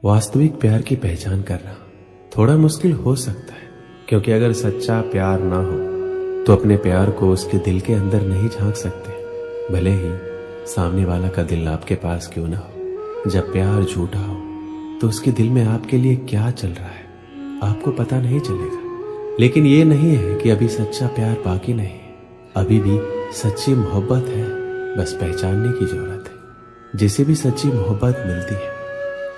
वास्तविक प्यार की पहचान करना थोड़ा मुश्किल हो सकता है, क्योंकि अगर सच्चा प्यार ना हो तो अपने प्यार को उसके दिल के अंदर नहीं झांक सकते, भले ही सामने वाला का दिल आपके पास क्यों ना हो। जब प्यार झूठा हो तो उसके दिल में आपके लिए क्या चल रहा है आपको पता नहीं चलेगा। लेकिन ये नहीं है कि अभी सच्चा प्यार बाकी नहीं है, अभी भी सच्ची मोहब्बत है, बस पहचानने की जरूरत है। जिसे भी सच्ची मोहब्बत मिलती है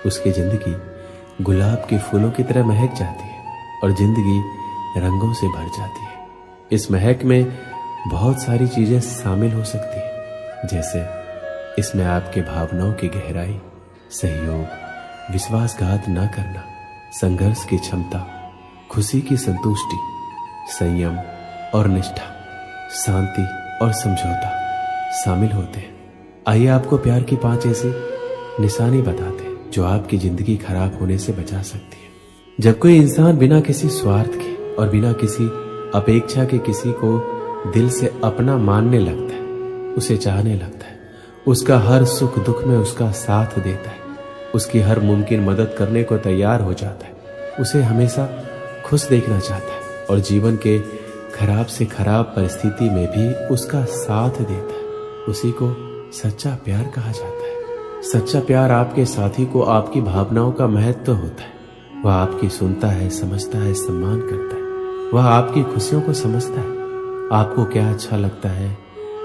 उसकी जिंदगी गुलाब के फूलों की तरह महक जाती है और जिंदगी रंगों से भर जाती है। इस महक में बहुत सारी चीजें शामिल हो सकती है, जैसे इसमें आपके भावनाओं की गहराई, सहयोग, विश्वासघात न करना, संघर्ष की क्षमता, खुशी की संतुष्टि, संयम और निष्ठा, शांति और समझौता शामिल होते हैं। आइए आपको प्यार की 5 ऐसी निशानी बताते हैं जो आपकी जिंदगी खराब होने से बचा सकती है। जब कोई इंसान बिना किसी स्वार्थ के और बिना किसी अपेक्षा के किसी को दिल से अपना मानने लगता है, उसे चाहने लगता है, उसका हर सुख दुख में उसका साथ देता है, उसकी हर मुमकिन मदद करने को तैयार हो जाता है, उसे हमेशा खुश देखना चाहता है और जीवन के खराब से खराब परिस्थिति में भी उसका साथ देता है, उसी को सच्चा प्यार कहा जाता है। सच्चा प्यार आपके साथी को आपकी भावनाओं का महत्व होता है। वह आपकी सुनता है, समझता है, सम्मान करता है। वह आपकी खुशियों को समझता है, आपको क्या अच्छा लगता है,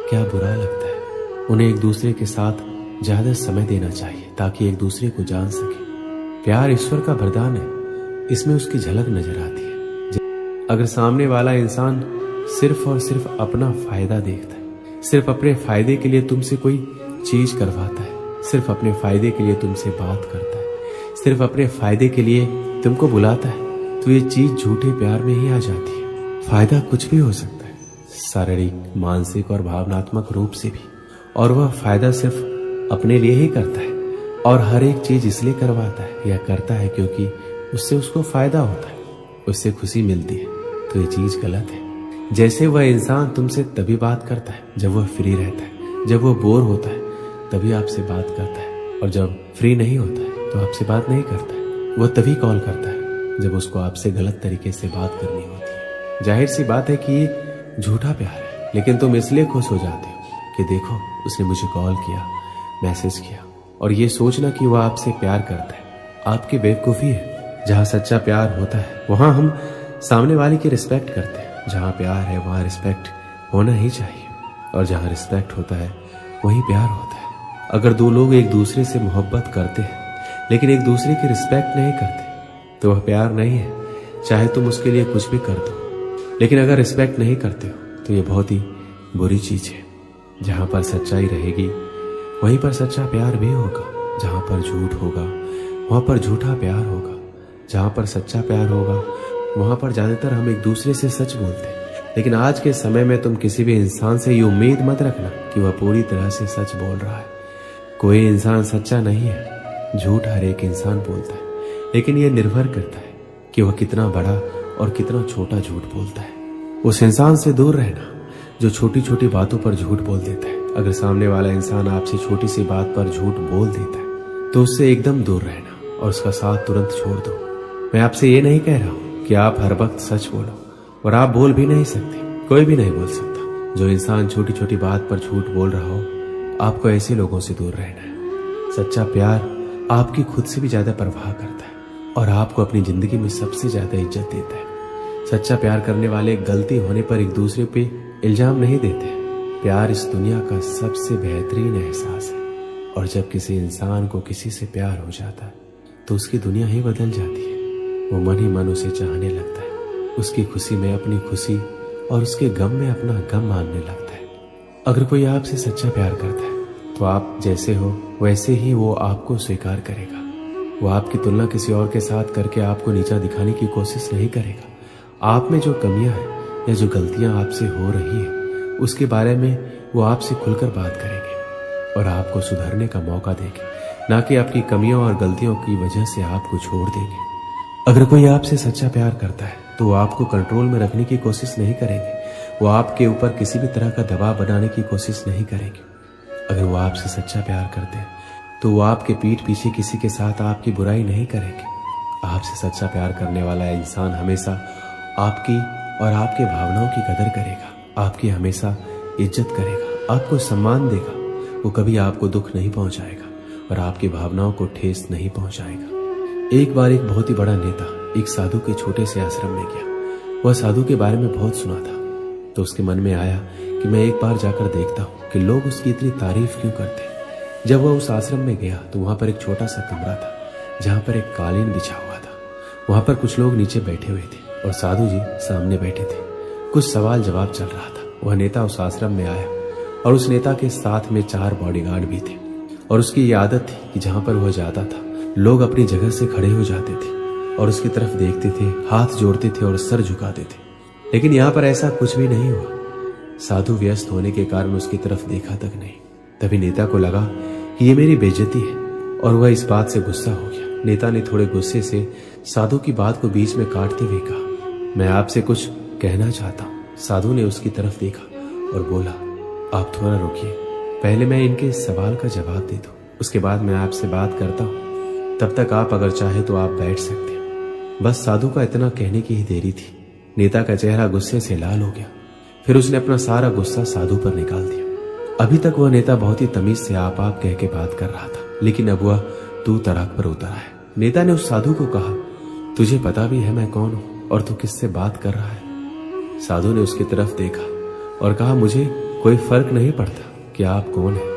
क्या बुरा लगता है। उन्हें एक दूसरे के साथ ज्यादा समय देना चाहिए ताकि एक दूसरे को जान सके। प्यार ईश्वर का वरदान है, इसमें उसकी झलक नजर आती है। अगर सामने वाला इंसान सिर्फ और सिर्फ अपना फायदा देखता है, सिर्फ अपने फायदे के लिए तुमसे कोई चीज करवाता है, सिर्फ अपने फायदे के लिए तुमसे बात करता है, सिर्फ अपने फायदे के लिए तुमको बुलाता है, तो ये चीज झूठे प्यार में ही आ जाती है। फायदा कुछ भी हो सकता है, शारीरिक, मानसिक और भावनात्मक रूप से भी, और वह फायदा सिर्फ अपने लिए ही करता है और हर एक चीज इसलिए करवाता है या करता है क्योंकि उससे उसको फायदा होता है, उससे खुशी मिलती है। तो ये चीज गलत है। जैसे वह इंसान तुमसे तभी बात करता है जब वह फ्री रहता है, जब वह बोर होता है तभी आपसे बात करता है, और जब फ्री नहीं होता है तो आपसे बात नहीं करता है। वह तभी कॉल करता है जब उसको आपसे गलत तरीके से बात करनी होती है। जाहिर सी बात है कि ये झूठा प्यार है, लेकिन तुम इसलिए खुश हो जाते हो कि देखो उसने मुझे कॉल किया, मैसेज किया, और ये सोचना कि वह आपसे प्यार करता है आपकी बेवकूफ़ी है। जहाँ सच्चा प्यार होता है वहाँ हम सामने वाले की रिस्पेक्ट करते हैं। जहाँ प्यार है वहाँ रिस्पेक्ट होना ही चाहिए, और जहाँ रिस्पेक्ट होता है वहीं प्यार होता है। अगर दो लोग एक दूसरे से मोहब्बत करते हैं लेकिन एक दूसरे की रिस्पेक्ट नहीं करते तो वह प्यार नहीं है, चाहे तुम उसके लिए कुछ भी कर दो। लेकिन अगर रिस्पेक्ट नहीं करते हो तो ये बहुत ही बुरी चीज है। जहां पर सच्चाई रहेगी वहीं पर सच्चा प्यार भी होगा, जहां पर झूठ होगा वहां पर झूठा प्यार होगा, जहां पर सच्चा प्यार होगा वहां पर ज्यादातर हम एक दूसरे से सच बोलते हैं। लेकिन आज के समय में तुम किसी भी इंसान से ये उम्मीद मत रखना कि वह पूरी तरह से सच बोल रहा है। कोई इंसान सच्चा नहीं है, झूठ हर एक इंसान बोलता है, लेकिन यह निर्भर करता है कि वह कितना बड़ा और कितना छोटा झूठ बोलता है। उस इंसान से दूर रहना जो छोटी छोटी बातों पर झूठ बोल देता है। अगर सामने वाला इंसान आपसे छोटी सी बात पर झूठ बोल देता है तो उससे एकदम दूर रहना और उसका साथ तुरंत छोड़ दो। मैं आपसे ये नहीं कह रहा हूँ कि आप हर वक्त सच बोलो, और आप बोल भी नहीं सकते, कोई भी नहीं बोल सकता। जो इंसान छोटी छोटी बात पर झूठ बोल रहा हो, आपको ऐसे लोगों से दूर रहना है। सच्चा प्यार आपकी खुद से भी ज्यादा परवाह करता है और आपको अपनी जिंदगी में सबसे ज्यादा इज्जत देता है। सच्चा प्यार करने वाले गलती होने पर एक दूसरे पे इल्जाम नहीं देते। प्यार इस दुनिया का सबसे बेहतरीन एहसास है, और जब किसी इंसान को किसी से प्यार हो जाता है तो उसकी दुनिया ही बदल जाती है। वो मन ही मन उसे चाहने लगता है, उसकी खुशी में अपनी खुशी और उसके गम में अपना गम मानने लगता है। अगर कोई आपसे सच्चा प्यार करता है तो आप जैसे हो वैसे ही वो आपको स्वीकार करेगा। वो आपकी तुलना किसी और के साथ करके आपको नीचा दिखाने की कोशिश नहीं करेगा। आप में जो कमियां हैं या जो गलतियां आपसे हो रही है उसके बारे में वो आपसे खुलकर बात करेंगे और आपको सुधरने का मौका देंगे, ना कि आपकी कमियों और गलतियों की वजह से आपको छोड़ देंगे। अगर कोई आपसे सच्चा प्यार करता है तो वो आपको कंट्रोल में रखने की कोशिश नहीं करेंगे। वो आपके ऊपर किसी भी तरह का दबाव बनाने की कोशिश नहीं करेंगे। अगर वो आपसे सच्चा प्यार करते हैं तो वो आपके पीठ पीछे किसी के साथ आपकी बुराई नहीं करेंगे। आपसे सच्चा प्यार करने वाला इंसान हमेशा आपकी और आपके भावनाओं की कदर करेगा, आपकी हमेशा इज्जत करेगा, आपको सम्मान देगा। वो कभी आपको दुख नहीं पहुंचाएगा और आपकी भावनाओं को ठेस नहीं पहुंचाएगा। एक बार एक बहुत ही बड़ा नेता एक साधु के छोटे से आश्रम में गया। वह साधु के बारे में बहुत सुना था, तो उसके मन में आया कि मैं एक बार जाकर देखता हूँ कि लोग उसकी इतनी तारीफ क्यों करते हैं। जब वह उस आश्रम में गया तो वहां पर एक छोटा सा कमरा था जहां पर एक कालीन बिछा हुआ था। वहां पर कुछ लोग नीचे बैठे हुए थे और साधु जी सामने बैठे थे। कुछ सवाल जवाब चल रहा था। वह नेता उस आश्रम में आया और उस नेता के साथ में 4 बॉडीगार्ड भी थे और उसकी ये आदत थी कि जहां पर वह जाता था लोग अपनी जगह से खड़े हो जाते थे और उसकी तरफ देखते थे, हाथ जोड़ते थे और सर झुकाते थे। लेकिन यहाँ पर ऐसा कुछ भी नहीं हुआ। साधु व्यस्त होने के कारण उसकी तरफ देखा तक नहीं। तभी नेता को लगा कि ये मेरी बेइज्जती है और वह इस बात से गुस्सा हो गया। नेता ने थोड़े गुस्से से साधु की बात को बीच में काटते हुए कहा, मैं आपसे कुछ कहना चाहता हूँ। साधु ने उसकी तरफ देखा और बोला, आप थोड़ा रुकिए, पहले मैं इनके सवाल का जवाब दे दूं, उसके बाद मैं आपसे बात करता हूँ। तब तक आप अगर चाहे तो आप बैठ सकते हैं। बस साधु का इतना कहने की ही देरी थी। नेता का चेहरा गुस्से से लाल हो गया। फिर उसने अपना सारा गुस्सा साधु पर निकाल दिया। अभी तक वह नेता बहुत ही तमीज से आप कह के बात कर रहा था, लेकिन अब वह तू तड़ाक पर उतर है। नेता ने उस साधु को कहा, तुझे पता भी है मैं कौन हूं और तू किससे बात कर रहा है। साधु ने उसकी तरफ देखा और कहा, मुझे कोई फर्क नहीं पड़ता कि आप कौन हैं,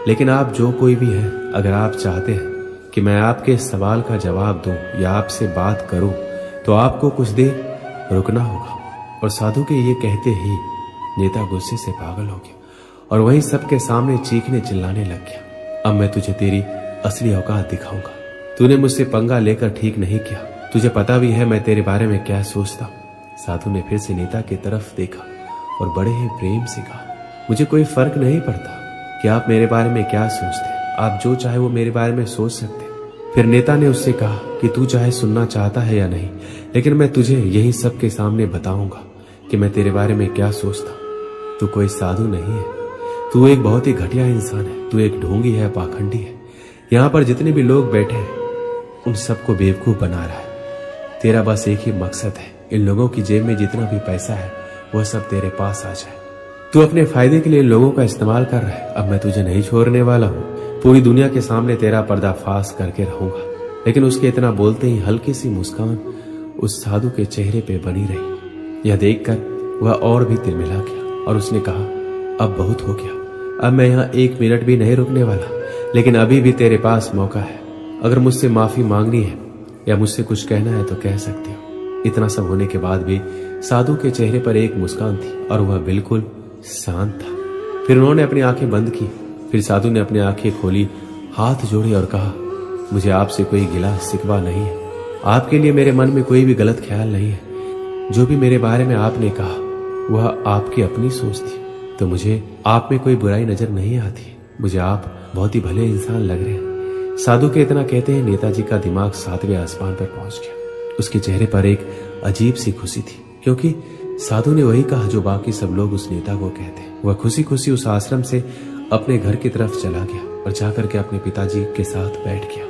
लेकिन आप जो कोई भी हैं, अगर आप चाहते हैं कि मैं आपके सवाल का जवाब दूं या आपसे बात करूं तो आपको कुछ देर रुकना होगा। और साधु के ये कहते ही नेता गुस्से से पागल हो गया और वहीं सबके सामने चीखने चिल्लाने लग गया, अब मैं तुझे तेरी असली औकात दिखाऊंगा। तूने मुझसे पंगा लेकर ठीक नहीं किया, तुझे पता भी है मैं तेरे बारे में क्या सोचता हूं। साधु ने फिर से नेता की तरफ देखा और बड़े ही प्रेम से कहा, मुझे कोई फर्क नहीं पड़ता कि आप मेरे बारे में क्या सोचते हैं, आप जो चाहे वो मेरे बारे में सोच सकते हैं। फिर नेता ने उससे कहा कि तू चाहे सुनना चाहता है या नहीं, लेकिन मैं तुझे यही सबके सामने बताऊंगा कि मैं तेरे बारे में क्या सोचता हूं। तू कोई साधु नहीं है, तू एक बहुत ही घटिया इंसान है, तू एक ढोंगी है, पाखंडी है। यहाँ पर जितने भी लोग बैठे हैं उन सबको बेवकूफ बना रहा है। तेरा बस एक ही मकसद है, इन लोगों की जेब में जितना भी पैसा है वह सब तेरे पास आ जाए। तू अपने फायदे के लिए इन लोगों का इस्तेमाल कर रहा है। अब मैं तुझे नहीं छोड़ने वाला हूँ, पूरी दुनिया के सामने तेरा पर्दाफाश करके रहूंगा। लेकिन उसके इतना बोलते ही हल्की सी मुस्कान उस साधु के चेहरे पे बनी रही। यह देखकर वह और भी तिलमिला गया और उसने कहा, अब बहुत हो गया, अब मैं यहाँ 1 मिनट भी नहीं रुकने वाला, लेकिन अभी भी तेरे पास मौका है। अगर मुझसे माफी मांगनी है या मुझसे कुछ कहना है तो कह सकते हो। इतना सब होने के बाद भी साधु के चेहरे पर एक मुस्कान थी और वह बिल्कुल शांत था। फिर उन्होंने अपनी आंखें बंद की। फिर साधु ने अपनी आंखें खोली, हाथ जोड़े और कहा, मुझे आपसे कोई गिला शिकवा नहीं है, आपके लिए मेरे मन में कोई भी गलत ख्याल नहीं है। जो भी मेरे बारे में आपने कहा वह आपकी अपनी सोच थी, तो मुझे आप में कोई बुराई नजर नहीं आती। मुझे आप बहुत ही भले इंसान लग रहे हैं। साधु के इतना कहते हैं नेताजी का दिमाग 7वें आसमान पर पहुंच गया। उसके चेहरे पर एक अजीब सी खुशी थी, क्योंकि साधु ने वही कहा जो बाकी सब लोग उस नेता को कहते हैं। वह खुशी खुशी उस आश्रम से अपने घर की तरफ चला गया और जाकर के अपने पिताजी के साथ बैठ गया।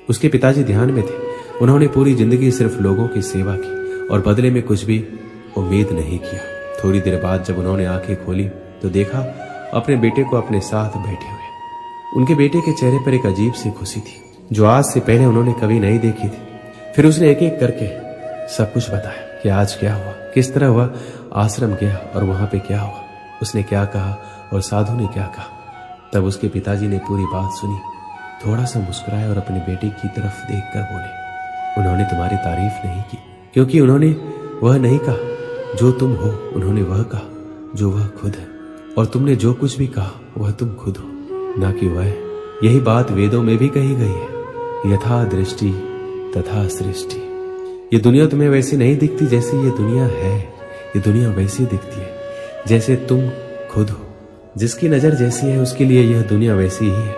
उसके पिताजी ध्यान में थे। उन्होंने पूरी जिंदगी सिर्फ लोगों की सेवा की और बदले में कुछ भी उम्मीद नहीं किया। थोड़ी देर बाद जब उन्होंने आंखें खोली तो देखा अपने बेटे को अपने साथ बैठे हुए। उनके बेटे के चेहरे पर एक अजीब सी खुशी थी जो आज से पहले उन्होंने कभी नहीं देखी थी। फिर उसने एक एक करके सब कुछ बताया कि आज क्या हुआ, किस तरह वह आश्रम गया और वहां पे क्या हुआ, उसने क्या कहा और साधु ने क्या कहा। तब उसके पिताजी ने पूरी बात सुनी, थोड़ा सा मुस्कुराए और अपने बेटे की तरफ देखकर बोले, उन्होंने तुम्हारी तारीफ नहीं की, क्योंकि उन्होंने वह नहीं कहा जो तुम हो, उन्होंने वह कहा जो वह खुद है। और तुमने जो कुछ भी कहा वह तुम खुद हो, ना कि वह। यही बात वेदों में भी कही गई है, यथा दृष्टि तथा सृष्टि। ये दुनिया तुम्हें वैसी नहीं दिखती जैसी ये दुनिया है, ये दुनिया वैसी दिखती है जैसे तुम खुद हो। जिसकी नजर जैसी है उसके लिए यह दुनिया वैसी ही है।